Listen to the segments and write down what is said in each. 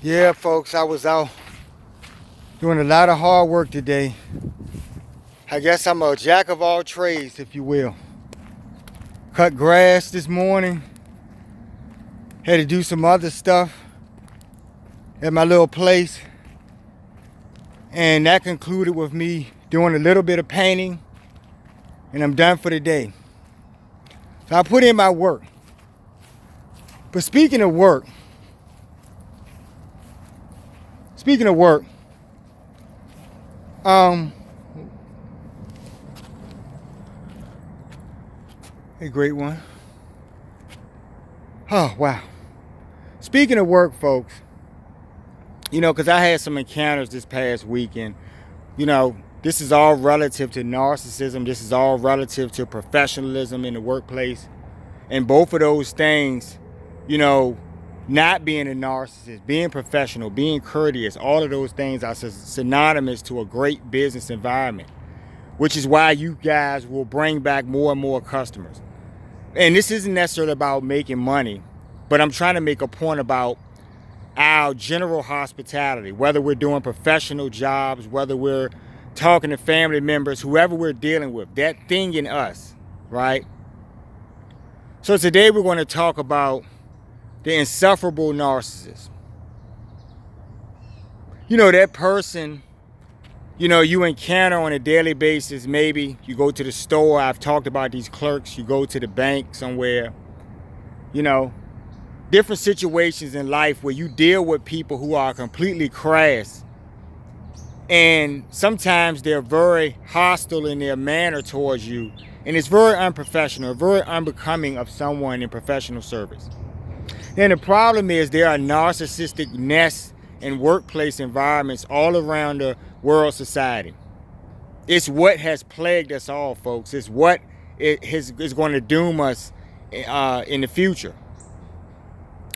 Yeah, folks, I was out doing a lot of hard work today. I guess I'm a jack of all trades, if you will. Cut grass this morning. Had to do some other stuff at my little place. And that concluded with me doing a little bit of painting. And I'm done for the day. So I put in my work. But speaking of work, a great one. Oh, wow. Speaking of work, folks, because I had some encounters this past weekend. This is all relative to narcissism. This is all relative to professionalism in the workplace. And both of those things, not being a narcissist, being professional, being courteous, all of those things are synonymous to a great business environment, which is why you guys will bring back more and more customers. And this isn't necessarily about making money, but I'm trying to make a point about our general hospitality, whether we're doing professional jobs, whether we're talking to family members, whoever we're dealing with, that thing in us, right? So today we're going to talk about the insufferable narcissist. That person, you encounter on a daily basis. Maybe you go to the store. I've talked about these clerks. You go to the bank somewhere. Different situations in life where you deal with people who are completely crass. And sometimes they're very hostile in their manner towards you. And it's very unprofessional, very unbecoming of someone in professional service. And the problem is there are narcissistic nests in workplace environments all around the world society. It's what has plagued us all, folks. It's what is going to doom us in the future.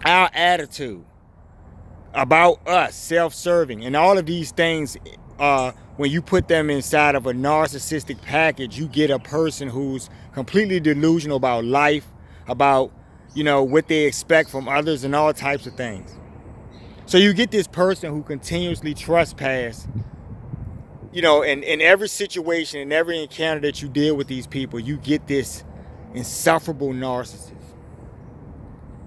Our attitude about us, self-serving, and all of these things, when you put them inside of a narcissistic package, you get a person who's completely delusional about life, about what they expect from others and all types of things. So you get this person who continuously trespass, in every situation, in every encounter that you deal with these people, you get this insufferable narcissist.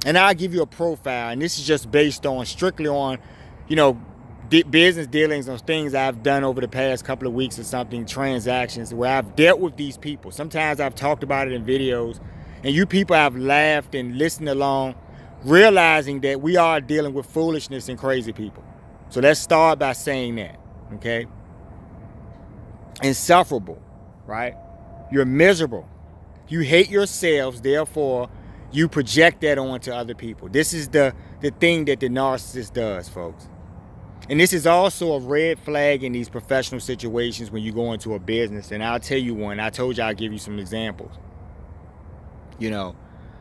And I'll give you a profile, and this is just based on strictly on, business dealings on things I've done over the past couple of weeks or something, transactions where I've dealt with these people. Sometimes I've talked about it in videos, and you people have laughed and listened along, realizing that we are dealing with foolishness and crazy people. So let's start by saying that, okay? Insufferable, right? You're miserable. You hate yourselves, therefore you project that onto other people. This is the thing that the narcissist does, folks. And this is also a red flag in these professional situations when you go into a business. And I'll tell you one. I told you I'll give you some examples.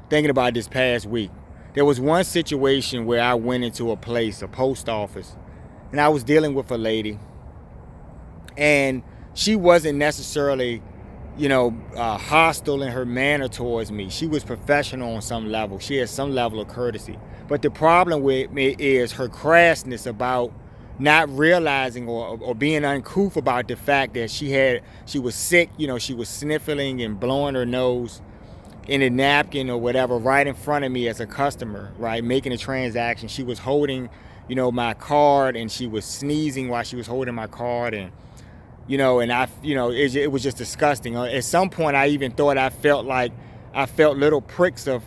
Thinking about this past week, there was one situation where I went into a place, a post office, and I was dealing with a lady. And she wasn't necessarily hostile in her manner towards me. She was professional on some level. She had some level of courtesy. But the problem with me is her crassness about not realizing or being uncouth about the fact that she was sick. She was sniffling and blowing her nose in a napkin or whatever right in front of me as a customer, right, making a transaction. She was holding, my card, and she was sneezing while she was holding my card, and it was just disgusting. At some point, I even thought I felt little pricks of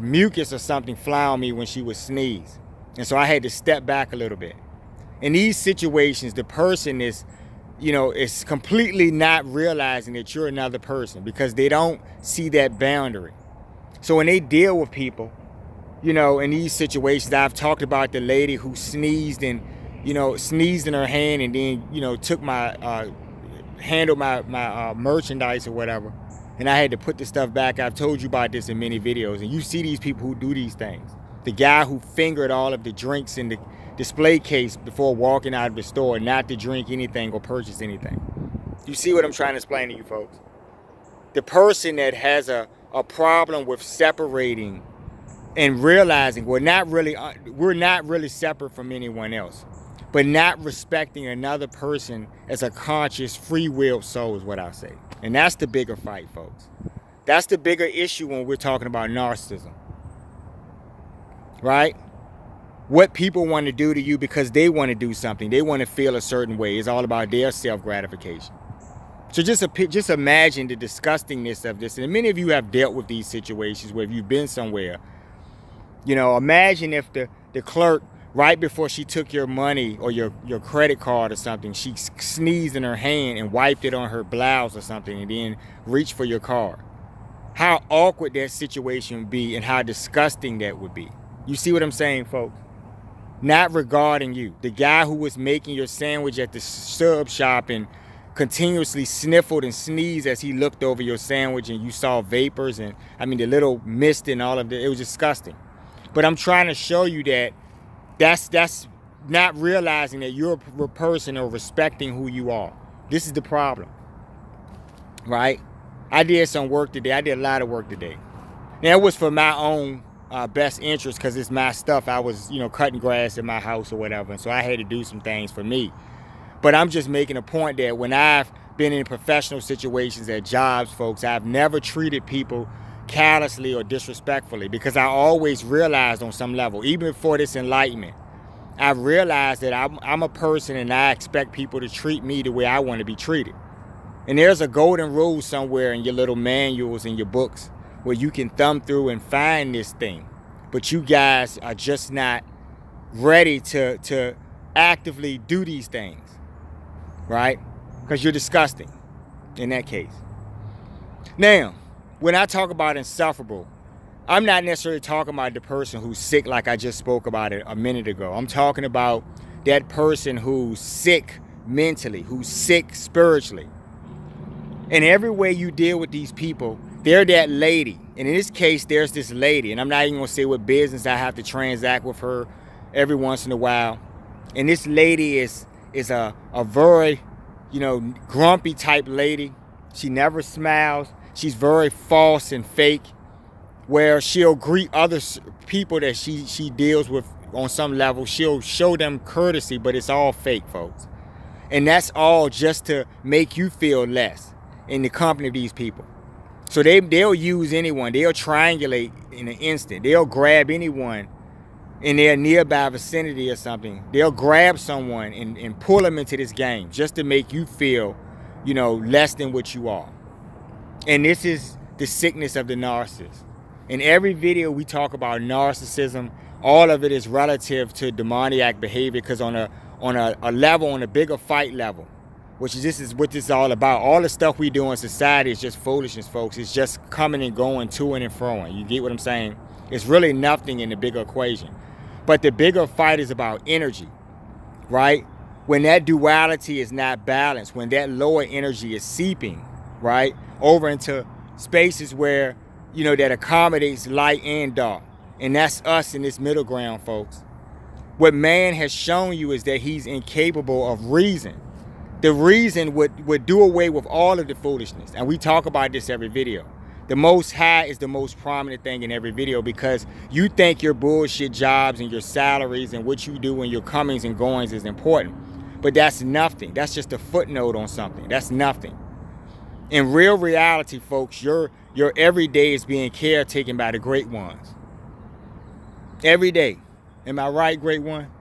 mucus or something fly on me when she would sneeze. And so I had to step back a little bit. In these situations, the person is completely not realizing that you're another person because they don't see that boundary. So when they deal with people, in these situations, I've talked about the lady who sneezed in her hand and then, took handled my merchandise or whatever. And I had to put the stuff back. I've told you about this in many videos. And you see these people who do these things. The guy who fingered all of the drinks in the display case before walking out of the store, not to drink anything or purchase anything. You see what I'm trying to explain to you folks? The person that has a problem with separating and realizing we're not really separate from anyone else, but not respecting another person as a conscious, free-willed soul is what I say. And that's the bigger fight, folks. That's the bigger issue when we're talking about narcissism, right? What people want to do to you because they want to do something. They want to feel a certain way. It's all about their self-gratification. So just imagine the disgustingness of this. And many of you have dealt with these situations where you've been somewhere. You know, imagine if the clerk, right before she took your money or your credit card or something, she sneezed in her hand and wiped it on her blouse or something and then reached for your card. How awkward that situation would be and how disgusting that would be. You see what I'm saying, folks? Not regarding you. The guy who was making your sandwich at the sub shop and continuously sniffled and sneezed as he looked over your sandwich and you saw vapors and, the little mist and all of that. It was disgusting. But I'm trying to show you that that's not realizing that you're a person or respecting who you are. This is the problem, right? I did some work today. I did a lot of work today. Now, it was for my own best interest because it's my stuff. I was, cutting grass in my house or whatever. And so I had to do some things for me. But I'm just making a point that when I've been in professional situations at jobs, folks, I've never treated people callously or disrespectfully because I always realized on some level, even before this enlightenment, I realized that I'm a person and I expect people to treat me the way I want to be treated. And there's a golden rule somewhere in your little manuals and your books where you can thumb through and find this thing. But you guys are just not ready to actively do these things, right? Because you're disgusting in that case. Now, when I talk about insufferable, I'm not necessarily talking about the person who's sick like I just spoke about it a minute ago. I'm talking about that person who's sick mentally, who's sick spiritually. And every way you deal with these people, they're that lady. And in this case, there's this lady. And I'm not even going to say what business I have to transact with her every once in a while. And this lady is a very, grumpy type lady. She never smiles. She's very false and fake, where she'll greet other people that she deals with on some level. She'll show them courtesy, but it's all fake, folks. And that's all just to make you feel less in the company of these people. So they'll use anyone. They'll triangulate in an instant. They'll grab anyone in their nearby vicinity or something. They'll grab someone and pull them into this game just to make you feel, less than what you are. And this is the sickness of the narcissist. In every video we talk about narcissism, all of it is relative to demoniac behavior because on a bigger fight level, this is what this is all about. All the stuff we do in society is just foolishness, folks. It's just coming and going, to and froing. You get what I'm saying? It's really nothing in the bigger equation. But the bigger fight is about energy, right? When that duality is not balanced, when that lower energy is seeping, right, over into spaces where, that accommodates light and dark. And that's us in this middle ground, folks. What man has shown you is that he's incapable of reason. The reason would do away with all of the foolishness. And we talk about this every video. The Most High is the most prominent thing in every video because you think your bullshit jobs and your salaries and what you do and your comings and goings is important. But that's nothing. That's just a footnote on something. That's nothing. In real reality, folks, your every day is being caretaken by the great ones. Every day. Am I right, great one?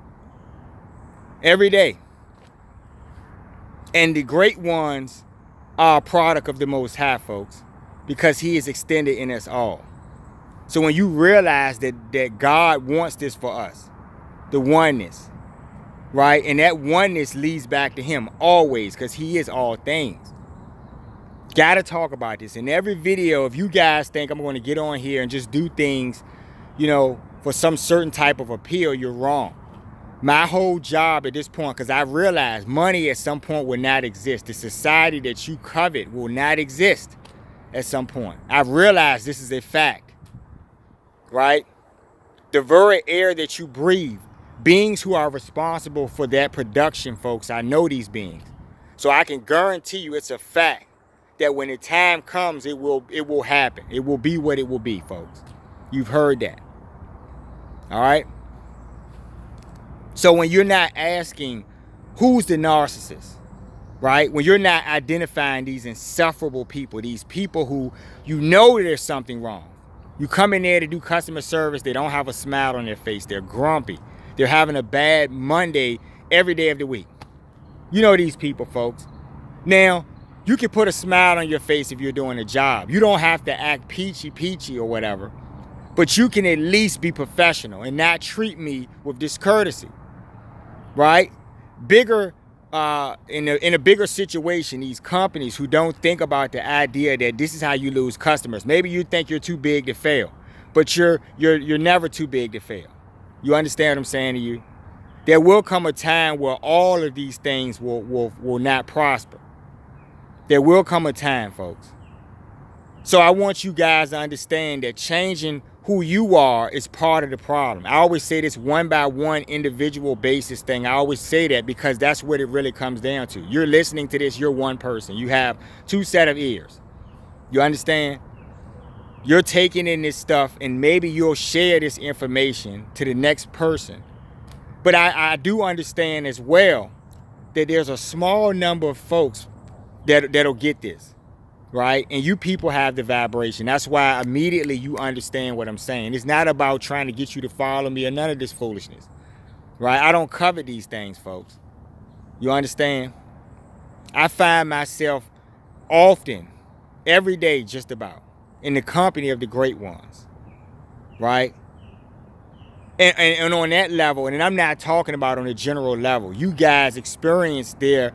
Every day. And the great ones are a product of the Most High, folks, because he is extended in us all. So when you realize that God wants this for us, the oneness, right? And that oneness leads back to him always because he is all things. Gotta talk about this. In every video, if you guys think I'm going to get on here and just do things, for some certain type of appeal, you're wrong. My whole job at this point, because I realized money at some point will not exist. The society that you covet will not exist at some point. I realized this is a fact, right? The very air that you breathe, beings who are responsible for that production, folks, I know these beings. So I can guarantee you it's a fact that when the time comes, it will happen. It will be what it will be, folks. You've heard that. All right. So when you're not asking who's the narcissist, right? When you're not identifying these insufferable people, these people who you know there's something wrong. You come in there to do customer service, they don't have a smile on their face. They're grumpy. They're having a bad Monday every day of the week. You know these people, folks. Now, you can put a smile on your face if you're doing a job. You don't have to act peachy or whatever. But you can at least be professional and not treat me with discourtesy, right? Bigger, in a bigger situation, these companies who don't think about the idea that this is how you lose customers. Maybe you think you're too big to fail, but you're never too big to fail. You understand what I'm saying to you? There will come a time where all of these things will not prosper. There will come a time, folks. So I want you guys to understand that changing who you are is part of the problem. I always say this one by one individual basis thing. I always say that because that's what it really comes down to. You're listening to this, you're one person. You have two set of ears. You understand? You're taking in this stuff and maybe you'll share this information to the next person. But I do understand as well that there's a small number of folks that'll get this, right? And you people have the vibration. That's why immediately you understand what I'm saying. It's not about trying to get you to follow me or none of this foolishness, right? I don't covet these things, folks. You understand? I find myself often, every day just about, in the company of the great ones, right? And on that level, and I'm not talking about on a general level, you guys experience the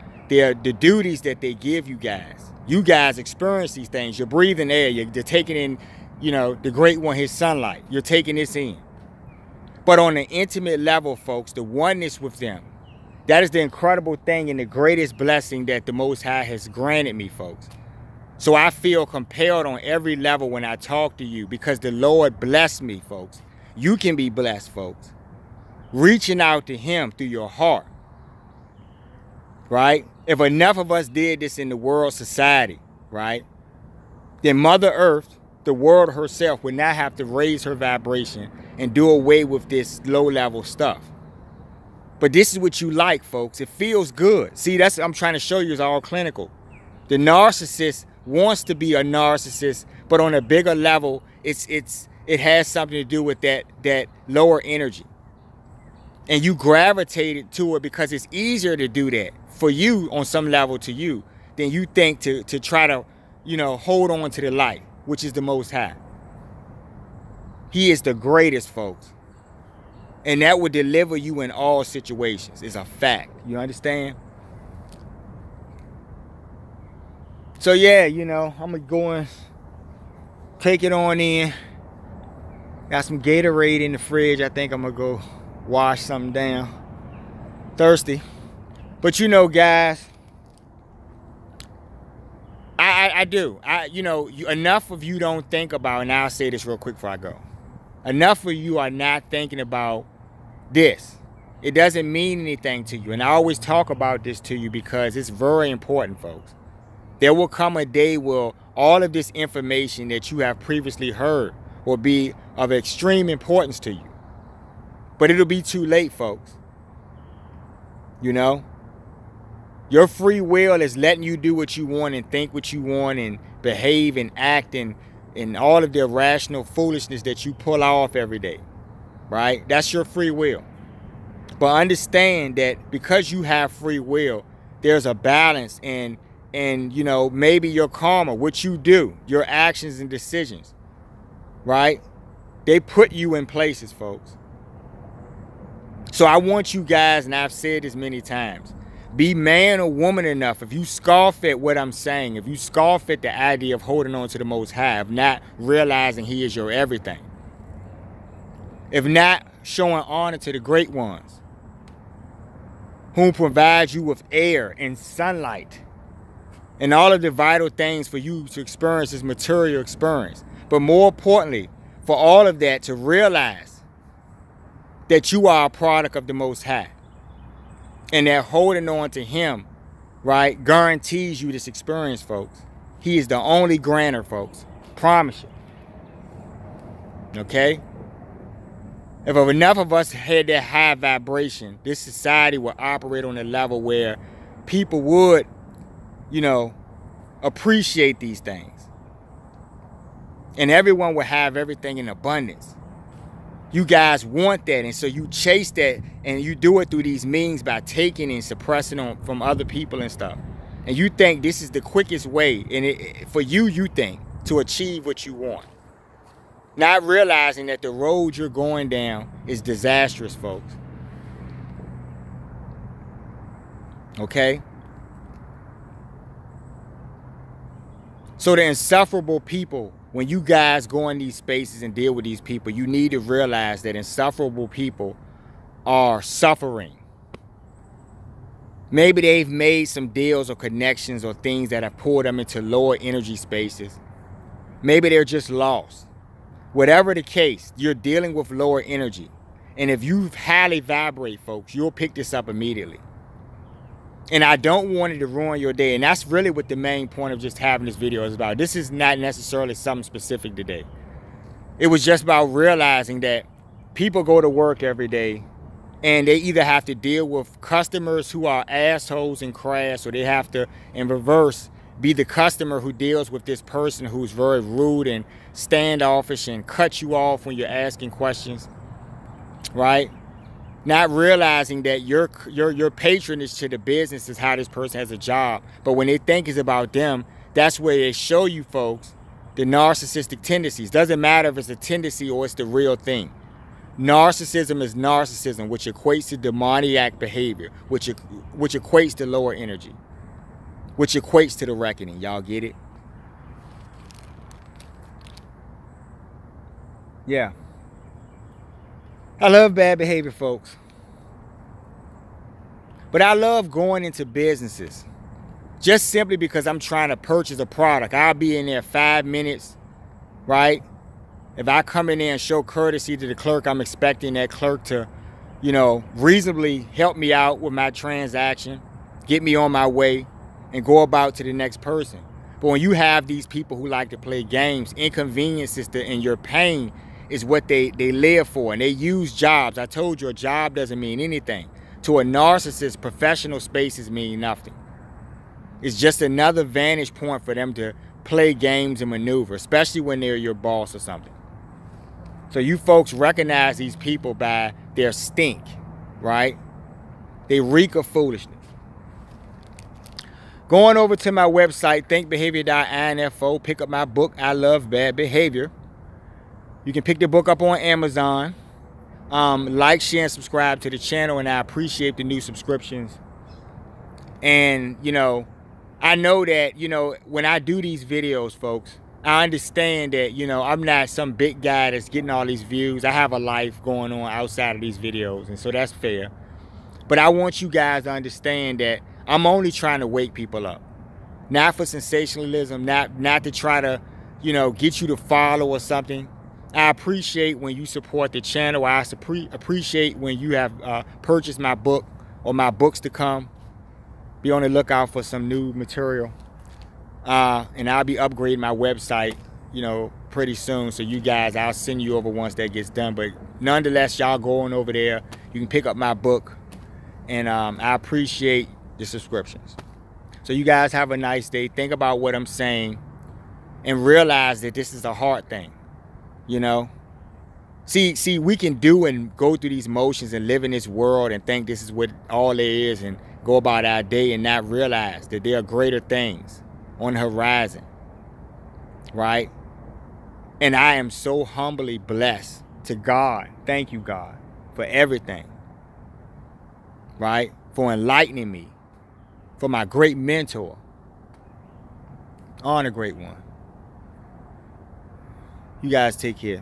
duties that they give you guys. You guys experience these things. You're breathing air. You're taking in, the great one, his sunlight. You're taking this in. But on an intimate level, folks, the oneness with them, that is the incredible thing and the greatest blessing that the Most High has granted me, folks. So I feel compelled on every level when I talk to you because the Lord blessed me, folks. You can be blessed, folks. Reaching out to him through your heart. Right? If enough of us did this in the world society, right? Then Mother Earth, the world herself, would not have to raise her vibration and do away with this low-level stuff. But this is what you like, folks. It feels good. See, that's what I'm trying to show you is all clinical. The narcissist wants to be a narcissist, but on a bigger level, it has something to do with that lower energy. And you gravitated to it because it's easier to do that for you on some level to you than you think to try to, hold on to the light, which is the Most High. He is the greatest, folks. And that will deliver you in all situations. It's a fact. You understand? So yeah, I'm going to go and take it on in. Got some Gatorade in the fridge. I think I'm going to go wash something down. Thirsty. But guys, I do. Enough of you don't think about, and I'll say this real quick before I go. Enough of you are not thinking about this. It doesn't mean anything to you. And I always talk about this to you because it's very important, folks. There will come a day where all of this information that you have previously heard will be of extreme importance to you. But it'll be too late, folks. Your free will is letting you do what you want and think what you want and behave and act and all of the irrational foolishness that you pull off every day, right? That's your free will. But understand that because you have free will, there's a balance and maybe your karma, what you do, your actions and decisions, right? They put you in places, folks. So I want you guys, and I've said this many times, be man or woman enough. If you scoff at what I'm saying, if you scoff at the idea of holding on to the Most High, of not realizing he is your everything, if not showing honor to the great ones, whom provides you with air and sunlight and all of the vital things for you to experience this material experience. But more importantly, for all of that to realize that you are a product of the Most High. And that holding on to him, right, guarantees you this experience, folks. He is the only grantor, folks. Promise you. Okay? If enough of us had that high vibration, this society would operate on a level where people would, you know, appreciate these things. And everyone would have everything in abundance. You guys want that, and so you chase that, and you do it through these means by taking and suppressing on from other people and stuff. And you think this is the quickest way, and for you think, to achieve what you want. Not realizing that the road you're going down is disastrous, folks. Okay? So the insufferable people, when you guys go in these spaces and deal with these people, you need to realize that insufferable people are suffering. Maybe they've made some deals or connections or things that have pulled them into lower energy spaces. Maybe they're just lost. Whatever the case, you're dealing with lower energy. And if you highly vibrate, folks, you'll pick this up immediately. And I don't want it to ruin your day. And that's really what the main point of just having this video is about. This is not necessarily something specific today. It was just about realizing that people go to work every day and they either have to deal with customers who are assholes and crass, or they have to, in reverse, be the customer who deals with this person who's very rude and standoffish and cuts you off when you're asking questions, right? Not realizing that your patronage to the business is how this person has a job. But when they think it's about them, that's where they show you folks the narcissistic tendencies. Doesn't matter if it's a tendency or it's the real thing. Narcissism is narcissism, which equates to demoniac behavior, which equates to lower energy, which equates to the reckoning. Y'all get it? Yeah. I love bad behavior, folks. But I love going into businesses just simply because I'm trying to purchase a product. I'll be in there 5 minutes, right? If I come in there and show courtesy to the clerk, I'm expecting that clerk to, you know, reasonably help me out with my transaction, get me on my way, and go about to the next person. But when you have these people who like to play games, inconveniences and your pain is what they live for, and they use jobs. I told you, a job doesn't mean anything. To a narcissist, professional spaces mean nothing. It's just another vantage point for them to play games and maneuver, especially when they're your boss or something. So you folks recognize these people by their stink, right? They reek of foolishness. Going over to my website, thinkbehavior.info, pick up my book, I Love Bad Behavior. You can pick the book up on Amazon. Like, share, and subscribe to the channel, and I appreciate the new subscriptions. And, you know, I know that, you know, when I do these videos, folks, I understand that, you know, I'm not some big guy that's getting all these views. I have a life going on outside of these videos, and so that's fair. But I want you guys to understand that I'm only trying to wake people up. Not for sensationalism, not to try to, you know, get you to follow or something. I appreciate when you support the channel. I appreciate when you have purchased my book or my books to come. Be on the lookout for some new material. And I'll be upgrading my website, you know, pretty soon. So you guys, I'll send you over once that gets done. But nonetheless, y'all going over there. You can pick up my book. And I appreciate the subscriptions. So you guys have a nice day. Think about what I'm saying. And realize that this is a hard thing. You know, see, we can do and go through these motions and live in this world and think this is what all there is and go about our day and not realize that there are greater things on the horizon, right? And I am so humbly blessed to God. Thank you, God, for everything, right? For enlightening me, for my great mentor, on a great one. You guys take care.